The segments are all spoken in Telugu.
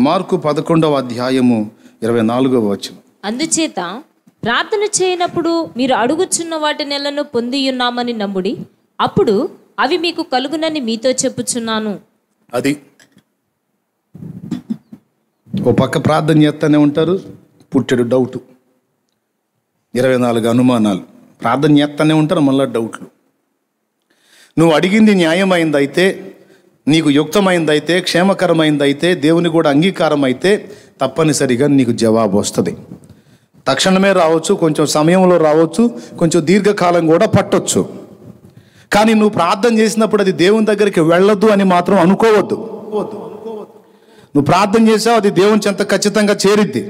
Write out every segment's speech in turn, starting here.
మార్కు 11:24. అందుచేత ప్రార్థన చేయనప్పుడు మీరు అడుగుచున్న వాటి నెలను పొందియున్నామని నమ్ముడి, అప్పుడు అవి మీకు కలుగునని మీతో చెప్పుచున్నాను. అది ఓ పక్క ప్రార్థన చేస్తూనే ఉంటారు, పుట్టెడు డౌట్, 24 అనుమానాలు. ప్రార్థన చేస్తూనే ఉంటారు, మళ్ళీ డౌట్లు. నువ్వు అడిగింది న్యాయమైందైతే, నీకు యుక్తమైందైతే, క్షేమకరమైందైతే, దేవుని కూడా అంగీకారం అయితే తప్పనిసరిగా నీకు జవాబు వస్తుంది. తక్షణమే రావచ్చు, కొంచెం సమయంలో రావచ్చు, కొంచెం దీర్ఘకాలం కూడా పట్టొచ్చు. కానీ నువ్వు ప్రార్థన చేసినప్పుడు అది దేవుని దగ్గరికి వెళ్ళొద్దు అని మాత్రం అనుకోవద్దు. నువ్వు ప్రార్థన చేసావు, అది దేవుని చెంత ఖచ్చితంగా చేరిద్ది.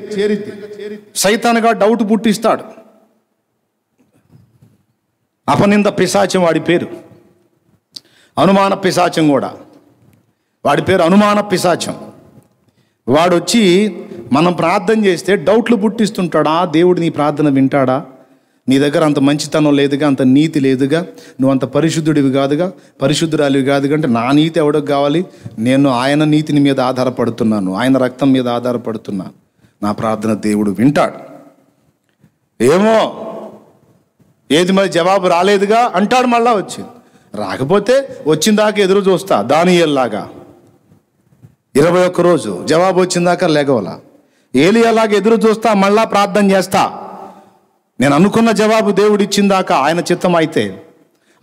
సైతానుగా డౌట్ పుట్టిస్తాడు. అపనింద పిశాచం వాడి పేరు, అనుమాన పిశాచం కూడా వాడి పేరు, అనుమాన పిశాచం. వాడొచ్చి మనం ప్రార్థన చేస్తే డౌట్లు పుట్టిస్తుంటాడా, దేవుడు నీ ప్రార్థన వింటాడా, నీ దగ్గర అంత మంచితనం లేదుగా, అంత నీతి లేదుగా, నువ్వు అంత పరిశుద్ధుడివి కాదుగా, పరిశుద్ధురాలివి కాదుగా. అంటే నా నీతి ఎవడికి కావాలి? నేను ఆయన నీతిని మీద ఆధారపడుతున్నాను, ఆయన రక్తం మీద ఆధారపడుతున్నాను, నా ప్రార్థన దేవుడు వింటాడు. ఏమో ఏది మరి జవాబు రాలేదుగా అంటాడు. మళ్ళా వచ్చి రాకపోతే వచ్చిందాకా ఎదురు చూస్తా, దానియేలులాగా 21 రోజు జవాబు వచ్చిందాకా లేగవలా. ఏలియాలాగా ఎదురు చూస్తా, మళ్ళా ప్రార్థన చేస్తా. నేను అనుకున్న జవాబు దేవుడు ఇచ్చిందాకా, ఆయన చిత్తం అయితే,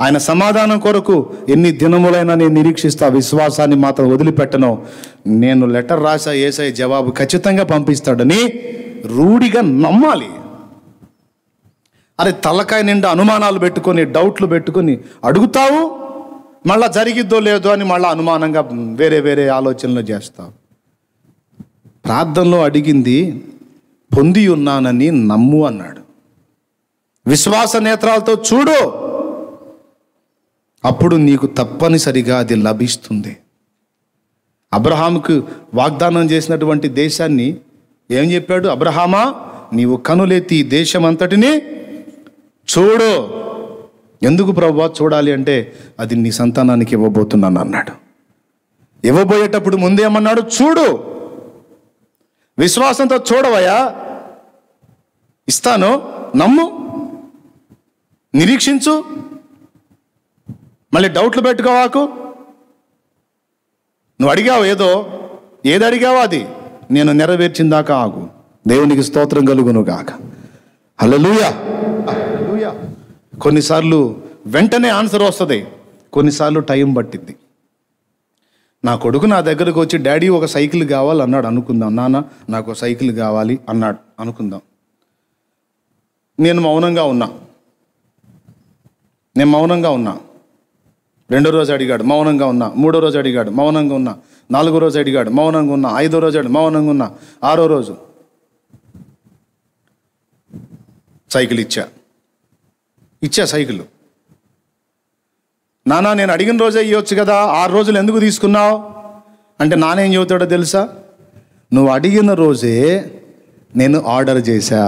ఆయన సమాధానం కొరకు ఎన్ని దినములైనా నేను నిరీక్షిస్తా. విశ్వాసాన్ని మాత్రం వదిలిపెట్టను. నేను లెటర్ రాసా, యేసయ్య జవాబు ఖచ్చితంగా పంపిస్తాడని రూఢిగా నమ్మాలి. అరే తలకాయ నిండా అనుమానాలు పెట్టుకొని, డౌట్లు పెట్టుకొని అడుగుతావు, మళ్ళా జరిగిద్దో లేదో అని మళ్ళీ అనుమానంగా వేరే వేరే ఆలోచనలు చేస్తావు. ప్రార్థనలో అడిగింది పొంది ఉన్నానని నమ్ము అన్నాడు. విశ్వాస నేత్రాలతో చూడు, అప్పుడు నీకు తప్పనిసరిగా అది లభిస్తుంది. అబ్రహాముకు వాగ్దానం చేసినటువంటి దేశాన్ని ఏం చెప్పాడు? అబ్రహామా, నీవు కనులెత్తి ఈ దేశం అంతటిని చూడు. ఎందుకు ప్రభువా చూడాలి అంటే, అది నీ సంతానానికి ఇవ్వబోతున్నాను అన్నాడు. ఇవ్వబోయేటప్పుడు ముందేమన్నాడు? చూడు. విశ్వాసంతో చూడవయ్యా, ఇస్తాను, నమ్ము, నిరీక్షించు, మళ్ళీ డౌట్లు పెట్టుకోవాకు. నువ్వు అడిగావు ఏదో, ఏది అడిగావో అది నేను నెరవేర్చిందాకా ఆగు. దేవునికి స్తోత్రం కలుగును గాక. హల్లెలూయా. కొన్నిసార్లు వెంటనే ఆన్సర్ వస్తుంది, కొన్నిసార్లు టైం పట్టింది. నా కొడుకు నా దగ్గరకు వచ్చి డాడీ ఒక సైకిల్ కావాలన్నాడు అనుకుందాం. నాన్న నాకు ఒక సైకిల్ కావాలి అన్నాడు అనుకుందాం. నేను మౌనంగా ఉన్నా. రెండో రోజు అడిగాడు, మౌనంగా ఉన్నా. మూడో రోజు అడిగాడు, మౌనంగా ఉన్నా. నాలుగో రోజు అడిగాడు, మౌనంగా ఉన్నా. ఐదో రోజు అడిగాడు, మౌనంగా ఉన్నా. ఆరో రోజు సైకిల్ ఇచ్చా సైకిల్. నాన్న నేను అడిగిన రోజే ఇవ్వచ్చు కదా, 6 రోజులు ఎందుకు తీసుకున్నావు అంటే, నానేం చెబుతాడో తెలుసా? నువ్వు అడిగిన రోజే నేను ఆర్డర్ చేశా.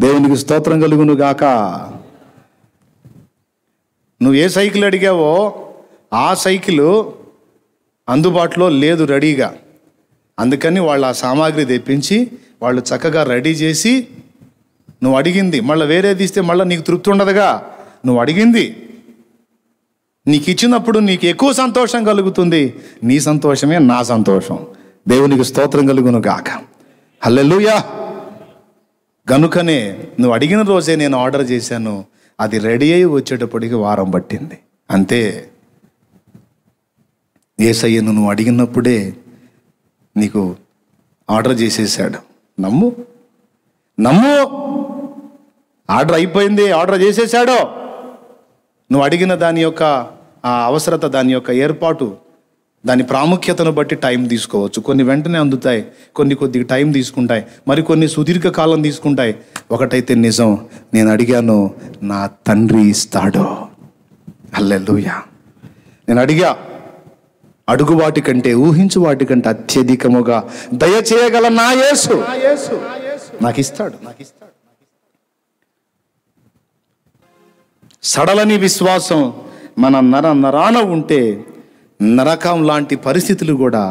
దేవునికి స్తోత్రం కలుగును గాక. నువ్వు ఏ సైకిల్ అడిగావో ఆ సైకిల్ అందుబాటులో లేదు రెడీగా. అందుకని వాళ్ళు ఆ సామాగ్రి తెప్పించి వాళ్ళు చక్కగా రెడీ చేసి, నువ్వు అడిగింది మళ్ళీ వేరేది ఇస్తే మళ్ళీ నీకు తృప్తి ఉండదుగా. నువ్వు అడిగింది నీకు ఇచ్చినప్పుడు నీకు ఎక్కువ సంతోషం కలుగుతుంది. నీ సంతోషమే నా సంతోషం. దేవునికి స్తోత్రం కలుగును గాక. హల్లెలూయా. గనుకనే నువ్వు అడిగిన రోజే నేను ఆర్డర్ చేశాను. అది రెడీ అయ్యి వచ్చేటప్పటికి వారం పట్టింది. అంతే. యేసయ్యను నువ్వు అడిగినప్పుడే నీకు ఆర్డర్ చేసేసాడు. నమ్ము. ఆర్డర్ అయిపోయింది, ఆర్డర్ చేసేసాడు. నువ్వు అడిగిన దాని యొక్క ఆ అవసరత, దాని యొక్క ఏర్పాటు, దాని ప్రాముఖ్యతను బట్టి టైం తీసుకోవచ్చు. కొన్ని వెంటనే అందుతాయి, కొన్ని కొద్దిగా టైం తీసుకుంటాయి, మరికొన్ని సుదీర్ఘ కాలం తీసుకుంటాయి. ఒకటైతే నిజం, నేను అడిగాను, నా తండ్రి ఇస్తాడు. హల్లెలూయా. నేను అడిగా, అడుగు వాటి కంటే, ఊహించు వాటి కంటే అత్యధికముగా దయచేయగల నా యేసు నాకు ఇస్తాడు. సడలని విశ్వాసం మన నరాన ఉంటే నరకం లాంటి పరిస్థితులు కూడా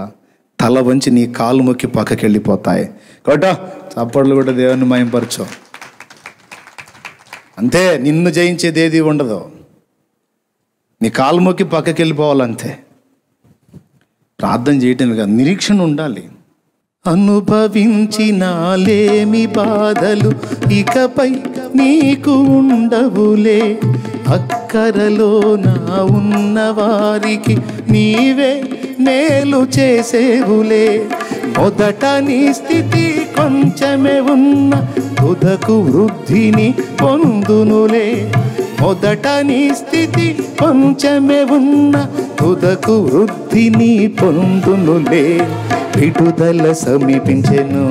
తల వంచి నీ కాలు మొక్కి పక్కకి వెళ్ళిపోతాయి. కాబట్టి చప్పట్లు కూడా దేవుని మహింపరచు. అంతే, నిన్ను జయించేది ఏది ఉండదు. నీ కాలు మొక్కి పక్కకి వెళ్ళిపోవాలంతే. ప్రార్థన చేయటమే కాదు, నిరీక్షణ ఉండాలి. అనుభవించినాలేమి బాధలు ఇకపై నీకు ఉండవులే, అక్కరలో నా ఉన్న వారికి నీవే మేలు చేసేవులే. మొదట నీ స్థితి కొంచెమే ఉన్న తుదకు వృద్ధిని పొందునులే. మొదట నీ స్థితి కొంచెమే ఉన్న తుదకు వృద్ధిని పొందునులే. విడుదల సమీపించెను,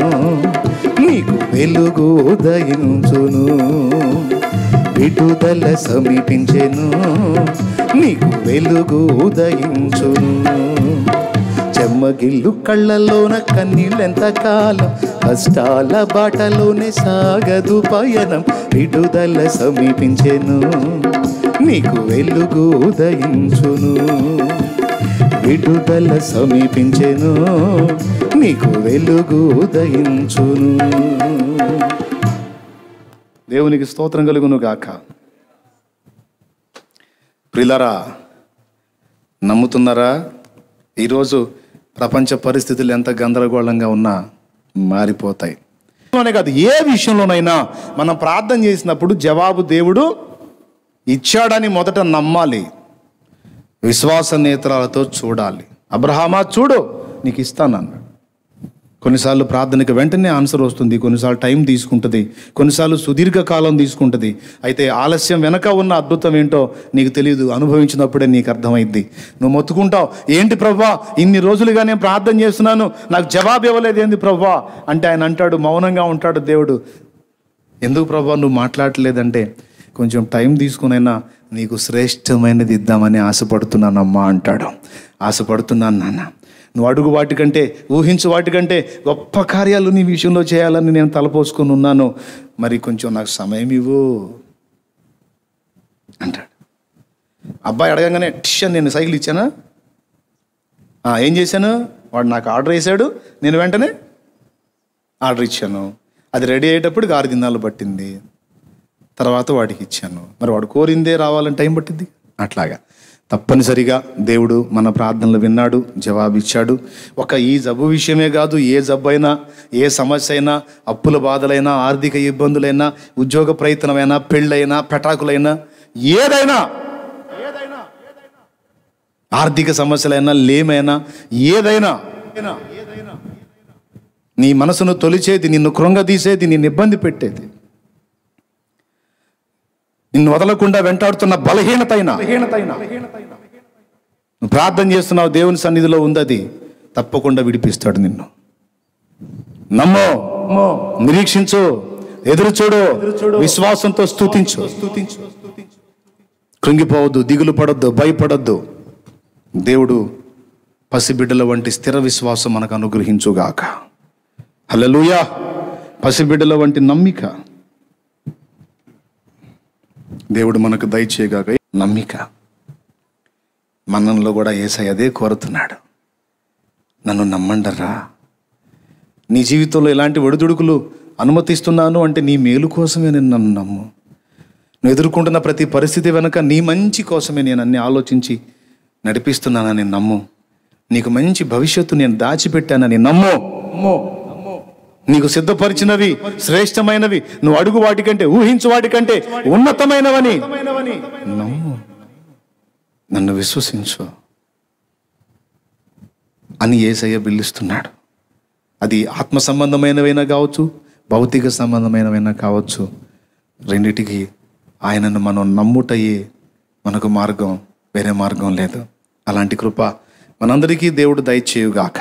నీకు వెలుగు ఉదయించును. విడుదల సమీపించెను, నీకు వెలుగు ఉదయించును. చెమ్మగిల్లు కళ్ళలోన కన్నీళ్ళెంత కాలం, కష్టాల బాటలోనే సాగదు పయనం. విడుదల సమీపించెను, నీకు వెలుగు ఉదయించును. విడుదల సమీపించెను, నీకు వెలుగు ఉదయించును. దేవునికి స్తోత్రం కలుగును గాక. ప్రియులారా, నమ్ముతున్నారా? ఈరోజు ప్రపంచ పరిస్థితులు ఎంత గందరగోళంగా ఉన్నా మారిపోతాయి. అనే కాదు, ఏ విషయంలోనైనా మనం ప్రార్థన చేసినప్పుడు జవాబు దేవుడు ఇచ్చాడని మొదట నమ్మాలి, విశ్వాస నేత్రాలతో చూడాలి. అబ్రహామా చూడు, నీకు ఇస్తానన్నాడు. కొన్నిసార్లు ప్రార్థనకి వెంటనే ఆన్సర్ వస్తుంది, కొన్నిసార్లు టైం తీసుకుంటుంది, కొన్నిసార్లు సుదీర్ఘకాలం తీసుకుంటుంది. అయితే ఆలస్యం వెనక ఉన్న అద్భుతం ఏంటో నీకు తెలియదు, అనుభవించినప్పుడే నీకు అర్థమైద్ది. నువ్వు మొత్తుకుంటావు, ఏంటి ప్రభువా ఇన్ని రోజులుగా నేను ప్రార్థన చేస్తున్నాను, నాకు జవాబు ఇవ్వలేదు ఏంది ప్రభువా అంటే, ఆయన అంటాడు, మౌనంగా ఉంటాడు దేవుడు. ఎందుకు ప్రభువా నువ్వు మాట్లాడలేదంటే, కొంచెం టైం తీసుకునైనా నీకు శ్రేష్టమైనది ఇద్దామని ఆశపడుతున్నానమ్మా అంటాడు. ఆశపడుతున్నాను నాన్న, నువ్వు అడుగు వాటికంటే, ఊహించు వాటికంటే గొప్ప కార్యాలు నీ విషయంలో చేయాలని నేను తలపోసుకొని ఉన్నాను, మరి కొంచెం నాకు సమయం ఇవ్వు అంటాడు. అబ్బాయి అడగంగానే టిషన్ నేను సైకిల్ ఇచ్చానా, ఏం చేశాను, వాడు నాకు ఆర్డర్ వేసాడు, నేను వెంటనే ఆర్డర్ ఇచ్చాను. అది రెడీ అయ్యేటప్పటికి 6 దినాలు పట్టింది, తర్వాత వాడికి ఇచ్చాను. మరి వాడు కోరిందే రావాలని టైం పట్టింది. అట్లాగా తప్పనిసరిగా దేవుడు మన ప్రార్థనలు విన్నాడు, జవాబు ఇచ్చాడు. ఈ జబ్బు విషయమే కాదు, ఏ జబ్బు అయినా, ఏ సమస్య అయినా, అప్పుల బాధలైనా, ఆర్థిక ఇబ్బందులైనా, ఉద్యోగ ప్రయత్నమైనా, పెళ్ళైనా, పెటాకులైనా, ఏదైనా, ఆర్థిక సమస్యలైనా, లేమైనా, ఏదైనా, నీ మనసును తొలిచేది, నిన్ను కృంగదీసేది, నిన్ను ఇబ్బంది పెట్టేది, నిన్ను వదలకుండా వెంటాడుతున్న బలహీనత నువ్వు ప్రార్థన చేస్తున్నావు, దేవుని సన్నిధిలో ఉంది, అది తప్పకుండా విడిపిస్తాడు నిన్ను. నమ్మో, నిరీక్షించు, ఎదురు చూడు, విశ్వాసంతో స్తుతించు. కృంగిపోవద్దు, దిగులు పడొద్దు, భయపడొద్దు. దేవుడు పసిబిడ్డల వంటి స్థిర విశ్వాసం మనకు అనుగ్రహించుగాక. హల్లెలూయా. పసిబిడ్డల వంటి నమ్మిక దేవుడు మనకు దయచేయగాక. నమ్మిక మనలో కూడా యేసయ్య అదే కోరుతున్నాడు. నన్ను నమ్మండరా. నీ జీవితంలో ఎలాంటి ఒడిదుడుకులు అనుమతిస్తున్నాను అంటే నీ మేలు కోసమే నేను నన్ను నమ్ము. నువ్వు ఎదుర్కొంటున్న ప్రతి పరిస్థితి వెనుక నీ మంచి కోసమే నేను అన్ని ఆలోచించి నడిపిస్తున్నానని నమ్ము. నీకు మంచి భవిష్యత్తు నేను దాచిపెట్టానని నమ్ము. నీకు సిద్ధపరిచినవి శ్రేష్టమైనవి, నువ్వు అడుగు వాటికంటే, ఊహించు వాటికంటే ఉన్నతమైనవని నమ్ము. నన్ను విశ్వసించు అని యేసయ్య పిలుస్తున్నాడు. అది ఆత్మ సంబంధమైనవైనా కావచ్చు, భౌతిక సంబంధమైనవైనా కావచ్చు. రెండిటికి ఆయనను మనం నమ్ముటయే మనకు మార్గం, వేరే మార్గం లేదు. అలాంటి కృప మనందరికీ దేవుడు దయచేయుగాక.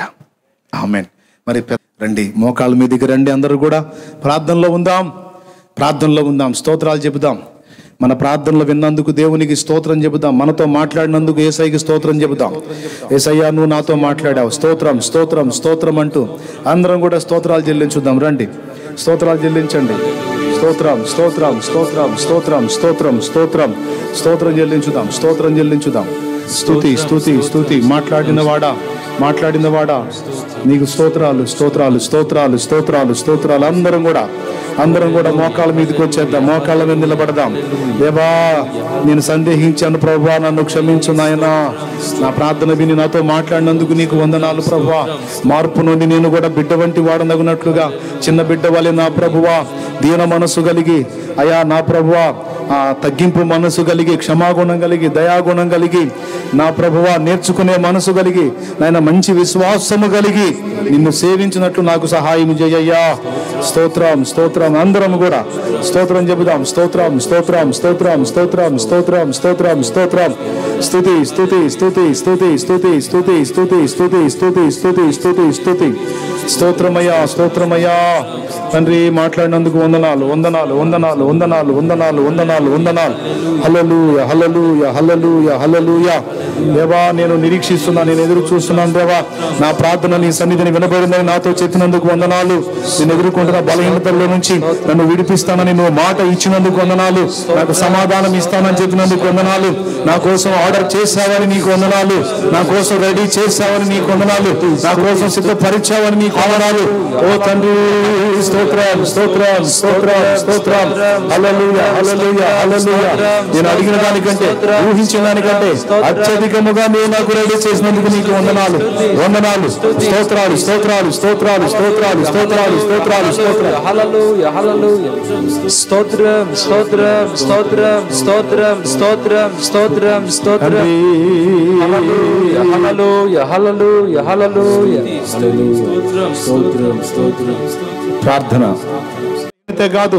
ఆమేన్. మరి రండి, మోకాళ్ళ మీదకి రండి, అందరూ కూడా ప్రార్థనలో ఉందాం, స్తోత్రాలు చెబుదాం. మన ప్రార్థనలు విన్నందుకు దేవునికి స్తోత్రం చెబుదాం. మనతో మాట్లాడినందుకు యేసయ్యకి స్తోత్రం చెబుదాం. యేసయ్య నువ్వు నాతో మాట్లాడావు, స్తోత్రం స్తోత్రం స్తోత్రం అంటూ అందరం కూడా స్తోత్రాలు చెల్లించుదాం. రండి, స్తోత్రాలు చెల్లించండి. స్తోత్రం స్తోత్రం స్తోత్రం స్తోత్రం స్తోత్రం స్తోత్రం స్తోత్రం చెల్లించుదాం. స్తుతి స్తుతి స్తుతి. మాట్లాడిన వాడా నీకు స్తోత్రాలు స్తోత్రాలు స్తోత్రాలు స్తోత్రాలు స్తోత్రాలు. అందరం కూడా మోకాళ్ళ మీదకి వచ్చేద్దాం, మోకాళ్ళ మీద నిలబడదాం. దేవా, నేను సందేహించాను ప్రభువా, నన్ను క్షమించు నాయనా. నా ప్రార్థన విని నాతో మాట్లాడినందుకు నీకు వందనాలు ప్రభువా. మార్పు నుండి నేను కూడా బిడ్డ వంటి వాడనగునట్లుగా చిన్న బిడ్డ వలె నా ప్రభువా దీన మనసు కలిగి, అయా నా ప్రభువా తగ్గింపు మనసు కలిగి, క్షమాగుణం కలిగి, దయాగుణం కలిగి, నా ప్రభువా నేర్చుకునే మనసు కలిగి, నాయన మంచి విశ్వాసము కలిగి నిన్ను సేవించినట్లు నాకు సహాయం చేయయ్యా. స్తోత్రం స్తోత్రం. అందరం కూడా స్తోత్రం చెబుదాం. స్తోత్రం స్తోత్రం స్తోత్రం స్తోత్రం స్తోత్రం స్తోత్రం స్తోత్రం. స్తుతి స్తుతి స్తుతి స్తుతి స్తుతి స్తుతి స్తుతి స్తుతి స్తుతి స్తుతి స్తుతి స్తుతి. స్తోత్రమయ్యా స్తోత్రమయ్యా. తండ్రి, మాట్లాడినందుకు వందనాలు వందనాలు వందనాలు వందనాలు వందనాలు వందనాలు వందనాలు. హల్లెలూయా హల్లెలూయా హల్లెలూయా హల్లెలూయా. దేవా, నేను నిరీక్షిస్తున్నా, నేను ఎదురు చూస్తున్నాను దేవా. నా ప్రార్థన నీ సన్నిధిని వినబడిందని నాతో చెప్పినందుకు వందనాలు. నేను ఎదుర్కొంటున్న బలహీనతల్లో నుంచి నన్ను విడిపిస్తానని నువ్వు మాట ఇచ్చినందుకు వందనాలు. నాకు సమాధానం ఇస్తానని చెప్పినందుకు వందనాలు. నా కోసం ఆర్డర్ చేసావని నీకు వందనాలు. నా కోసం రెడీ చేసావని నీకు వందనాలు. నా కోసం సిద్ధపరిచావని నీకు వందనాలు. ఓ తండ్రి, స్తోత్రం స్తోత్రం స్తోత్రం స్తోత్రం. హల్లెలూయా హల్లెలూయా హల్లెలూయా. నేను అడిగిన దానికంటే, ఊహించిన దానికంటే అత్యధికముగా నువ్వు నాకు రెడీ చేసినందుకు నీకు వందనాలు వందనాలు. స్తోత్రాలు స్తోత్రాలు స్తోత్రాలు స్తోత్రాలు స్తోత్రాలు స్తోత్రాలు స్తోత్రాలు. హల్లెలూయా హల్లెలూయా. స్తోత్రం స్తోత్రం స్తోత్రం స్తోత్రం స్తోత్రం స్తోత్రం స్తోత్రం. హల్లెలూయా హల్లెలూయా హల్లెలూయా హల్లెలూయా. స్తోత్రం స్తోత్రం. ప్రార్థన అంతే కాదు,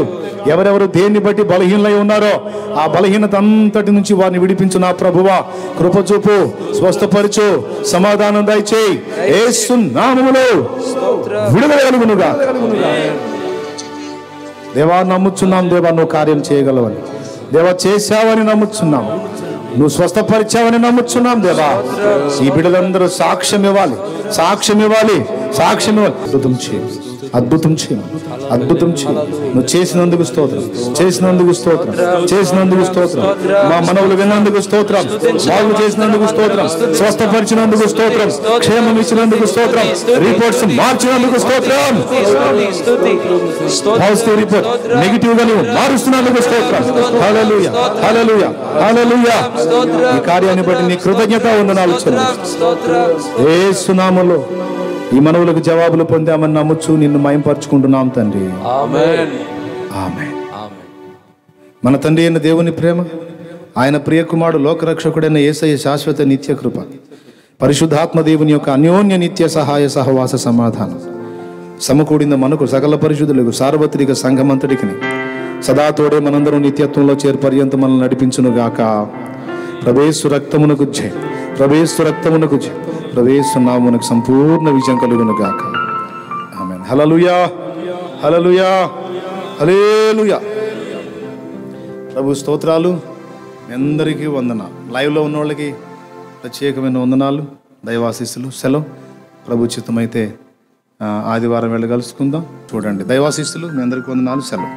ఎవరెవరు దేన్ని బట్టి బలహీనలై ఉన్నారో ఆ బలహీనత అంతటి నుంచి వారిని విడిపించు నా ప్రభువా. కృప చూపు, స్వస్థపరచు, సమాధానం దయచేయి. యేసు నామములో విడుదల కలుగునుగా. దేవా, నమ్ముచున్నాం దేవా, నువ్వు కార్యం చేయగలవని. దేవా, చేశావని నమ్ముచున్నాం. నువ్వు స్వస్థపరిచావని నమ్ముచున్నాం దేవా. ఈ బిడ్డలందరూ సాక్ష్యం ఇవ్వాలి, సాక్ష్యం ఇవ్వాలి, సాక్ష్యం ఇవ్వాలి. అద్భుతం చేయి, అద్భుతం చేయి, అద్భుతం చేయి. నువ్వు చేసినందుకు స్తోత్రం, చేసినందుకు స్తోత్రం, చేసినందుకు స్తోత్రం. మా మనవులు విన్నందుకు స్తోత్రం, బాగు చేసినందుకు స్తోత్రం, స్వస్థపరిచినందుకు స్తోత్రం, క్షేమం ఇచ్చినందుకు స్తోత్రం, రిపోర్ట్స్ మార్చినందుకు స్తోత్రం. పాజిటివ్ రిపోర్ట్ నెగిటివ్ గా నువ్వు మారుస్తున్నందుకు స్తోత్రం. హల్లెలూయా హల్లెలూయా హల్లెలూయా. ఈ కార్యాన్ని బట్టి నీ కృతజ్ఞత వందనాలు చెల్లిస్తున్నాము. యేసు నామములో ఈ మనవులకు జవాబులు పొందామని నమ్ముచు నిన్ను మహిమపరచుకుంటున్నాం తండ్రి. ఆమేన్ ఆమేన్. మన తండ్రి అయిన దేవుని ప్రేమ, ఆయన ప్రియకుమారుడు లోకరక్షకుడైన యేసయ్య శాశ్వత నిత్య కృప, పరిశుద్ధాత్మ దేవుని యొక్క అన్యోన్య నిత్య సహాయ సహవాస సమాధానం సమకూడిన మనకు సకల పరిశుద్ధులకు సార్వత్రిక సంఘమంతటికి సదా తోడే మనందరం నిత్యత్వంలో చేర్పర్యంత మనల్ని నడిపించునుగాక. ప్రవేశు రక్తమునకు జయ, ప్రవేశు రక్తమునకు జయ, ప్రవేశు నామమునకు సంపూర్ణ విజయం కలుగునుగాక. ఆమేన్. హల్లెలూయా హల్లెలూయా హల్లెలూయా. ప్రభు స్తోత్రాలు. అందరికీ వందనాలు. లైవ్లో ఉన్న వాళ్ళకి ప్రత్యేకమైన వందనాలు, దైవాశీస్సులు. సెలవు. ప్రభు చిత్తమైతే ఆదివారం వెళ్ళి కలుసుకుందాం. చూడండి, దైవాశీస్సులు. మీ అందరికీ వందనాలు. సెలవు.